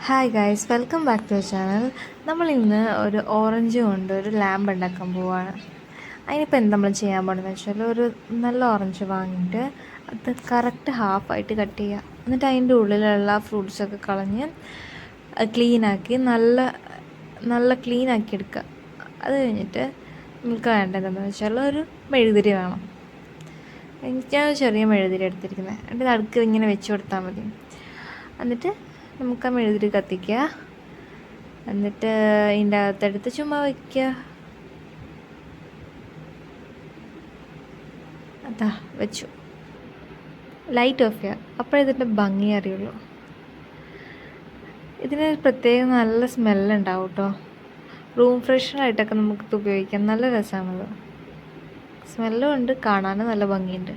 Hi guys, welcome back to channel. നമ്മൾ ഇന്ന് ഒരു ഓറഞ്ച് കൊണ്ട് ഒരു ലാമ്പ് ഉണ്ടാക്കാൻ പോവുകയാണ്. അതിനിപ്പോൾ എന്താ നമ്മൾ ചെയ്യാൻ പോകുന്നത് വെച്ചാൽ, ഒരു നല്ല ഓറഞ്ച് വാങ്ങിയിട്ട് അത് കറക്റ്റ് ഹാഫായിട്ട് കട്ട് ചെയ്യുക. എന്നിട്ട് അതിൻ്റെ ഉള്ളിലുള്ള ഫ്രൂട്ട്സൊക്കെ കളഞ്ഞ് ക്ലീനാക്കി നല്ല നല്ല ക്ലീനാക്കി എടുക്കുക. അത് കഴിഞ്ഞിട്ട് നമുക്ക് വേണ്ടത് എന്താണെന്ന് വെച്ചാൽ, ഒരു മെഴുകുതിരി വേണം. ഞാൻ ചെറിയ മെഴുകുതിരി എടുത്തിരിക്കുന്നത്. എന്നിട്ട് നടുക്ക് ഇങ്ങനെ വെച്ച് കൊടുത്താൽ മതി. എന്നിട്ട് നമുക്ക് ആ മെഴുകുതിരി കത്തിക്കുക. എന്നിട്ട് ഇതിൻ്റെ അകത്തെടുത്ത് ചുമ്മാ വയ്ക്കുക. അതാ വെച്ചു. ലൈറ്റ് ഓഫ് ചെയ്യുക. അപ്പോഴേ ഇതിൻ്റെ ഭംഗി അറിയുള്ളൂ. ഇതിന് പ്രത്യേകം നല്ല സ്മെല്ലുണ്ടാവും കേട്ടോ. റൂം ഫ്രഷ്നറായിട്ടൊക്കെ നമുക്കിത് ഉപയോഗിക്കാം. നല്ല രസമാണത്. സ്മെല്ലും ഉണ്ട്, കാണാനും നല്ല ഭംഗിയുണ്ട്.